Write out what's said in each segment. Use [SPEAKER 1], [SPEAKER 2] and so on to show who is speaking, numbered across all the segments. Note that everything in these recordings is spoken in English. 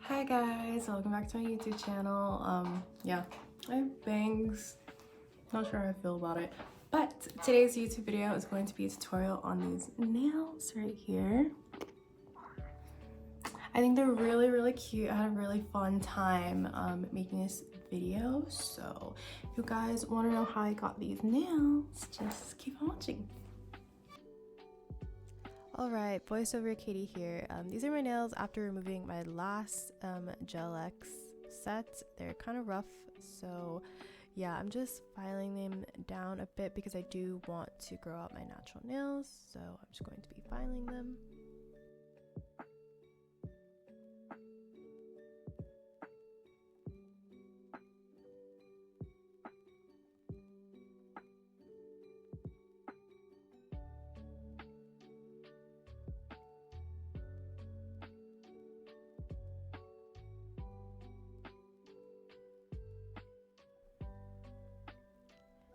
[SPEAKER 1] Hi guys, welcome back to my YouTube channel. Yeah, I have bangs. Not sure how I feel about it. But today's YouTube video is going to be a tutorial on these nails right here. I think they're really cute. I had a really fun time making this video. So if you guys want to know how I got these nails, just keep on watching. Alright, voiceover Katie here. These are my nails after removing my last Gel X set. They're kind of rough, so yeah, I'm just filing them down a bit because I do want to grow out my natural nails, so I'm just going to be filing them.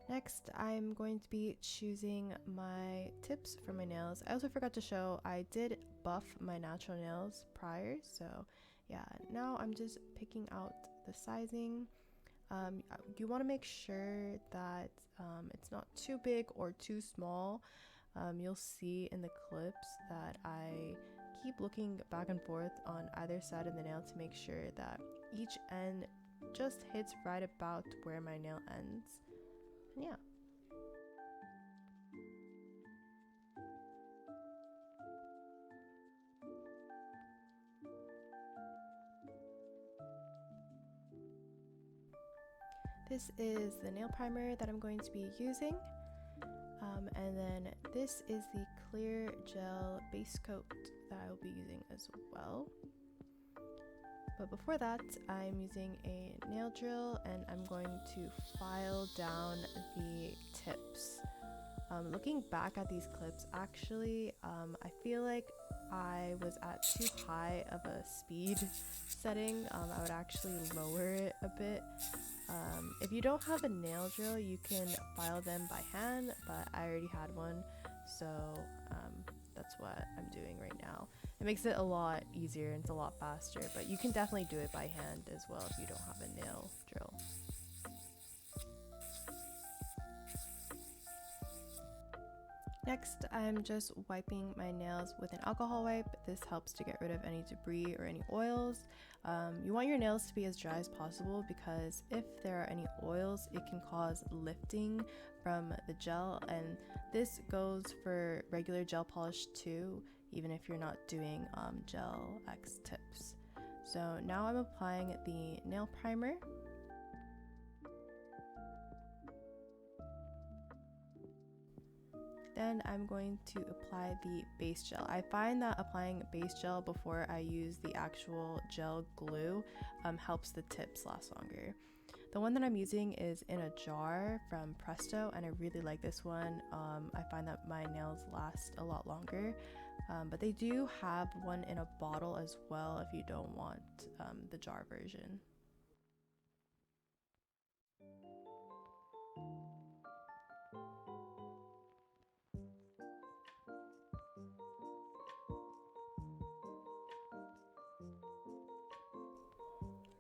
[SPEAKER 1] Next, I'm going to be choosing my tips for my nails. I also forgot to show I did buff my natural nails prior, so yeah, now I'm just picking out the sizing. You want to make sure that it's not too big or too small. You'll see in the clips that I keep looking back and forth on either side of the nail to make sure that each end just hits right about where my nail ends. And yeah. This is the nail primer that I'm going to be using. And then this is the clear gel base coat that I will be using as well. But before that, I'm using a nail drill and I'm going to file down the tips. Looking back at these clips, actually, I feel like I was at too high of a speed setting. I would actually lower it a bit. If you don't have a nail drill, you can file them by hand, but I already had one, so that's what I'm doing right now. It makes it a lot easier and it's a lot faster, but you can definitely do it by hand as well if you don't have a nail drill. Next, I'm just wiping my nails with an alcohol wipe. This helps to get rid of any debris or any oils. You want your nails to be as dry as possible because if there are any oils, it can cause lifting from the gel, and this goes for regular gel polish too, even if you're not doing Gel X tips. So now I'm applying the nail primer. Then I'm going to apply the base gel. I find that applying base gel before I use the actual gel glue helps the tips last longer. The one that I'm using is in a jar from Presto, and I really like this one. I find that my nails last a lot longer, but they do have one in a bottle as well if you don't want the jar version.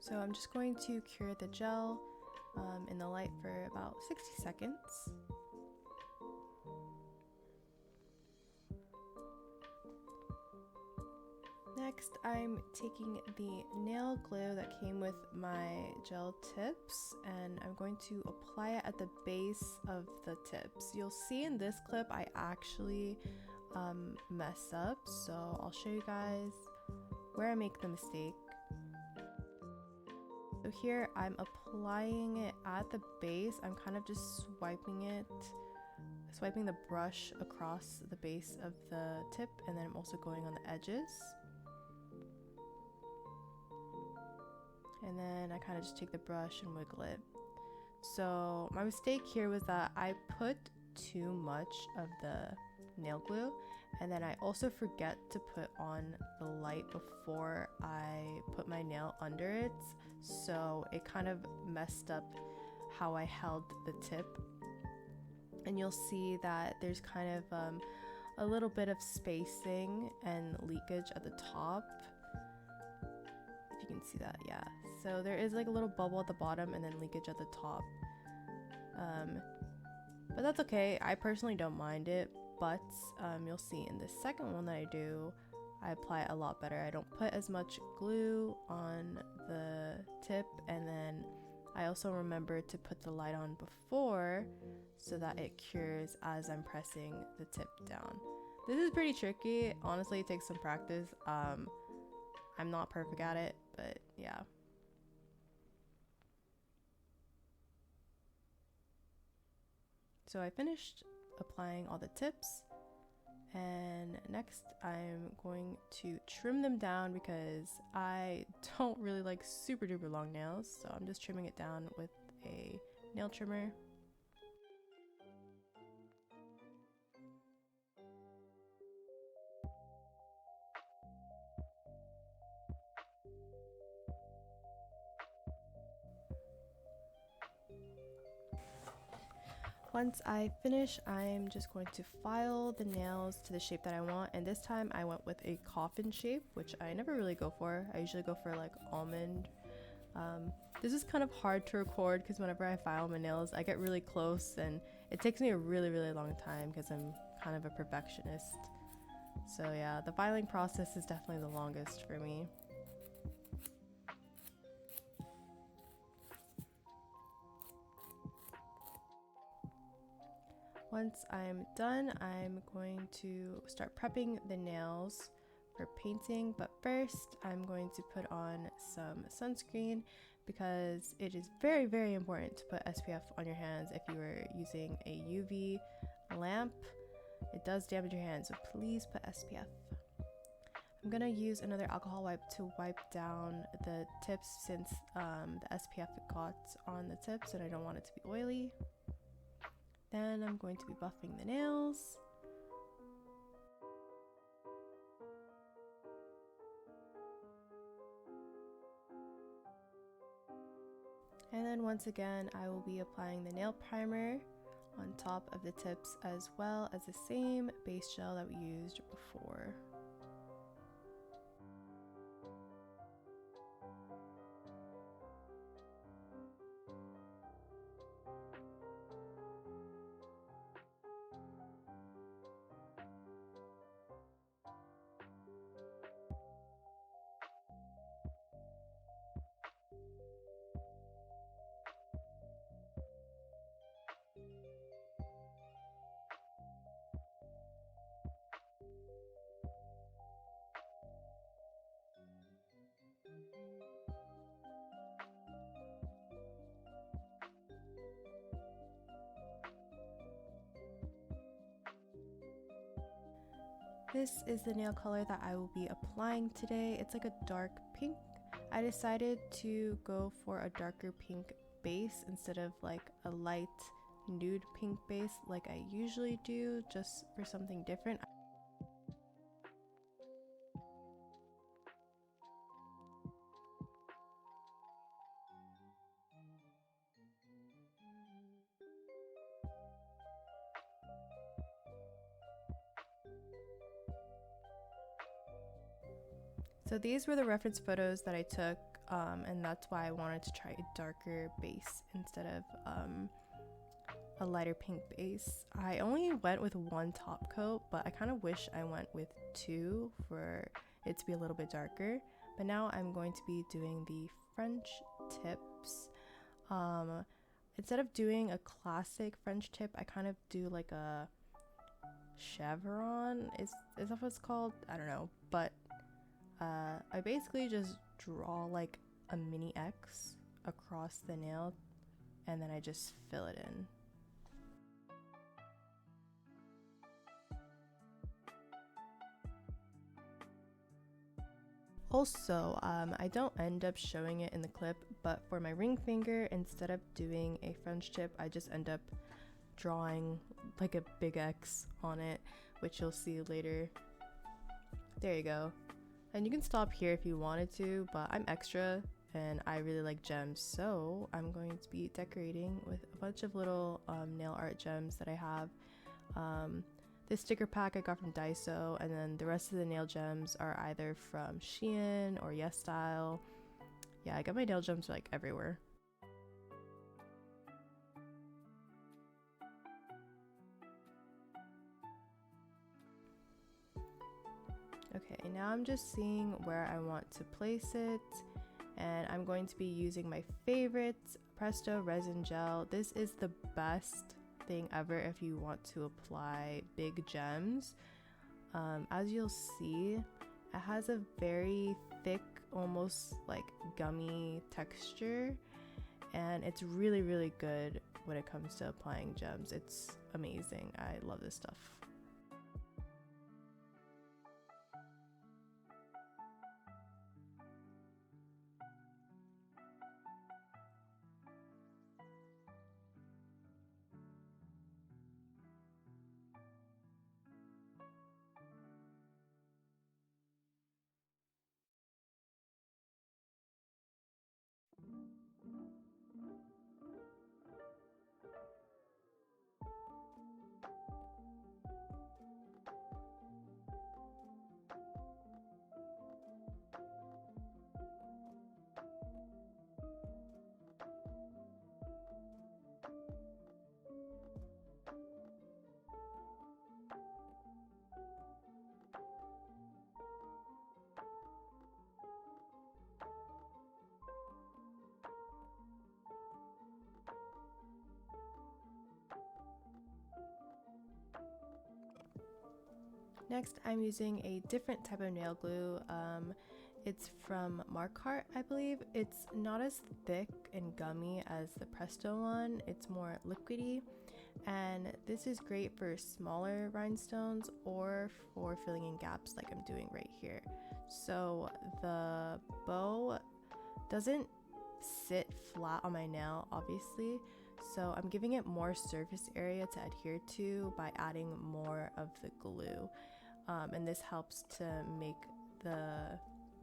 [SPEAKER 1] So I'm just going to cure the gel in the light for about 60 seconds. Next, I'm taking the nail glue that came with my gel tips and I'm going to apply it at the base of the tips. You'll see in this clip I actually mess up, so I'll show you guys where I make the mistake. So here I'm applying it at the base. I'm kind of just swiping the brush across the base of the tip, and then I'm also going on the edges. And then I kind of just take the brush and wiggle it. So my mistake here was that I put too much of the nail glue, and then I also forget to put on the light before I put my nail under it, so it kind of messed up how I held the tip. And you'll see that there's kind of a little bit of spacing and leakage at the top. if you can see that. Yeah, so there is like a little bubble at the bottom and then leakage at the top. But that's okay. I personally don't mind it, but you'll see in the second one that I do, I apply it a lot better. I don't put as much glue on the tip, and then I also remember to put the light on before so that it cures as I'm pressing the tip down. This is pretty tricky. Honestly, it takes some practice. I'm not perfect at it, but yeah. So I finished applying all the tips, and next I'm going to trim them down because I don't really like super duper long nails, so I'm just trimming it down with a nail trimmer. Once I finish, I'm just going to file the nails to the shape that I want, and this time I went with a coffin shape, which I never really go for. I usually go for like almond. This is kind of hard to record because whenever I file my nails, I get really close and it takes me a really long time because I'm kind of a perfectionist. So yeah, the filing process is definitely the longest for me. Once I'm done, I'm going to start prepping the nails for painting, but first I'm going to put on some sunscreen because it is very important to put SPF on your hands if you are using a UV lamp. It does damage your hands, so please put SPF. I'm gonna use another alcohol wipe to wipe down the tips since the SPF got on the tips and I don't want it to be oily. Then I'm going to be buffing the nails. And then once again, I will be applying the nail primer on top of the tips as well as the same base gel that we used before. This is the nail color that I will be applying today. It's like a dark pink. I decided to go for a darker pink base instead of like a light nude pink base like I usually do, just for something different. So these were the reference photos that I took, and that's why I wanted to try a darker base instead of a lighter pink base. I only went with one top coat, but I kind of wish I went with two for it to be a little bit darker. But now I'm going to be doing the French tips. Instead of doing a classic French tip, I kind of do like a chevron. Is that what it's called? I don't know, but I basically just draw like a mini X across the nail and then I just fill it in. Also, I don't end up showing it in the clip, but for my ring finger, instead of doing a French tip, I just end up drawing like a big X on it, which you'll see later. There you go. And you can stop here if you wanted to, but I'm extra and I really like gems, so I'm going to be decorating with a bunch of little nail art gems that I have. This sticker pack I got from Daiso, and then the rest of the nail gems are either from Shein or YesStyle. yeah, I got my nail gems like everywhere. Okay, now I'm just seeing where I want to place it, and I'm going to be using my favorite Presto resin gel. This is the best thing ever if you want to apply big gems. As you'll see, it has a very thick, almost like gummy texture, and it's really good when it comes to applying gems. It's amazing. I love this stuff. Next, I'm using a different type of nail glue. It's from Markart, I believe. It's not as thick and gummy as the Presto one. It's more liquidy, and this is great for smaller rhinestones or for filling in gaps like I'm doing right here. So the bow doesn't sit flat on my nail, obviously, so I'm giving it more surface area to adhere to by adding more of the glue. And this helps to make the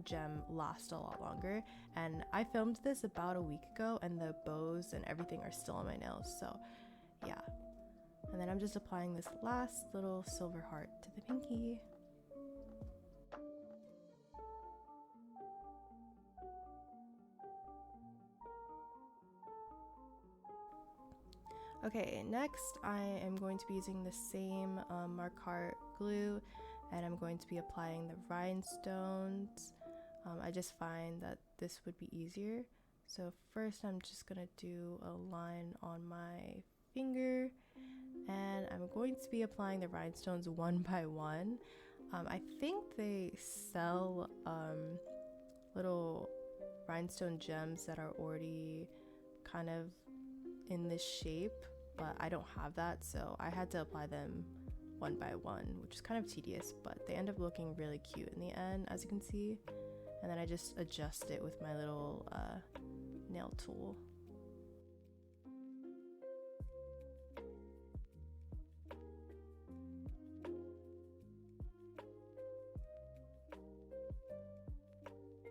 [SPEAKER 1] gem last a lot longer. And I filmed this about a week ago, and the bows and everything are still on my nails, so yeah. And then I'm just applying this last little silver heart to the pinky. Okay, next I am going to be using the same Markart glue, and I'm going to be applying the rhinestones. I just find that this would be easier. So first I'm just gonna do a line on my finger, and I'm going to be applying the rhinestones one by one. I think they sell little rhinestone gems that are already kind of in this shape, but I don't have that, so I had to apply them one by one, which is kind of tedious, but they end up looking really cute in the end, as you can see. And then I just adjust it with my little nail tool.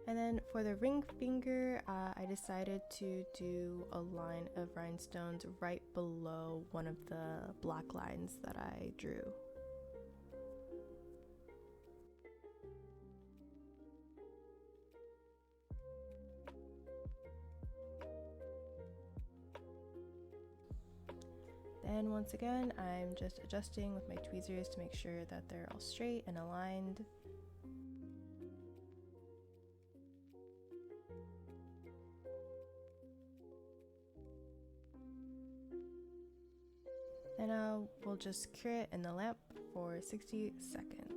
[SPEAKER 1] And then for the ring finger, I decided to do a line of rhinestones right below one of the black lines that I drew. Then once again, I'm just adjusting with my tweezers to make sure that they're all straight and aligned. And now we'll just cure it in the lamp for 60 seconds.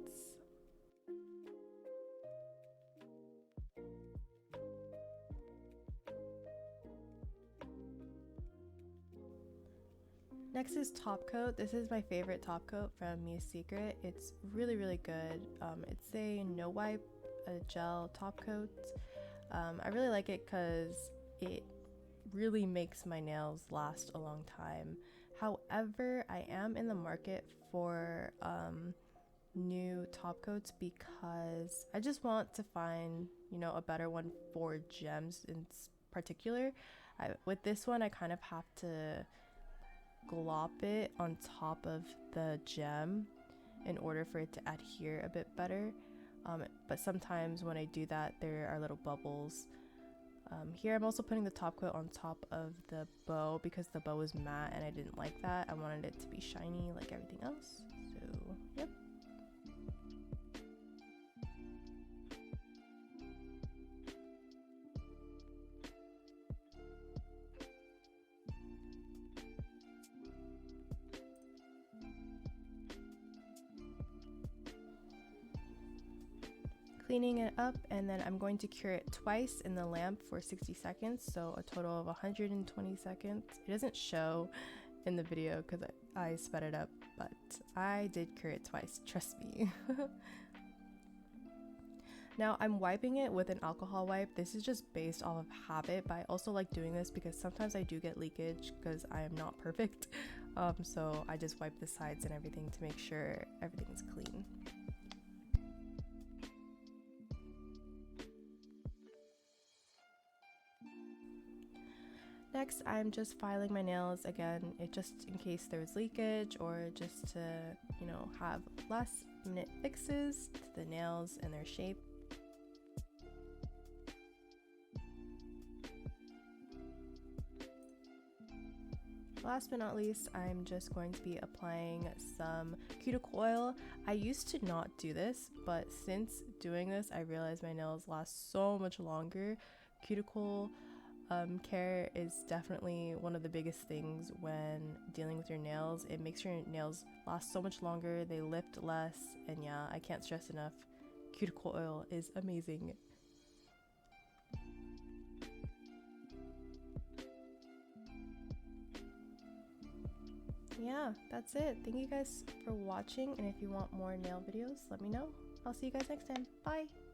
[SPEAKER 1] Next is top coat. This is my favorite top coat from Mia's Secret. It's really good. It's a no wipe gel top coat. I really like it because it really makes my nails last a long time. However, I am in the market for new top coats because I just want to find, a better one for gems in particular. With this one, I kind of have to glop it on top of the gem in order for it to adhere a bit better. But sometimes when I do that, there are little bubbles Here I'm also putting the top coat on top of the bow because the bow is matte and I didn't like that. I wanted it to be shiny like everything else. So, yep. Cleaning it up, and then I'm going to cure it twice in the lamp for 60 seconds, so a total of 120 seconds. It doesn't show in the video because I sped it up, but I did cure it twice, trust me. Now I'm wiping it with an alcohol wipe. This is just based off of habit, but I also like doing this because sometimes I do get leakage because I am not perfect. So I just wipe the sides and everything to make sure everything's clean. Next, I'm just filing my nails again, just in case there's leakage or just to, have last minute fixes to the nails and their shape. Last but not least, I'm just going to be applying some cuticle oil. I used to not do this, but since doing this, I realized my nails last so much longer. Cuticle care is definitely one of the biggest things when dealing with your nails. It makes your nails last so much longer, they lift less, and yeah, I can't stress enough, cuticle oil is amazing. Yeah, that's it. Thank you guys for watching, and if you want more nail videos, let me know. I'll see you guys next time. Bye!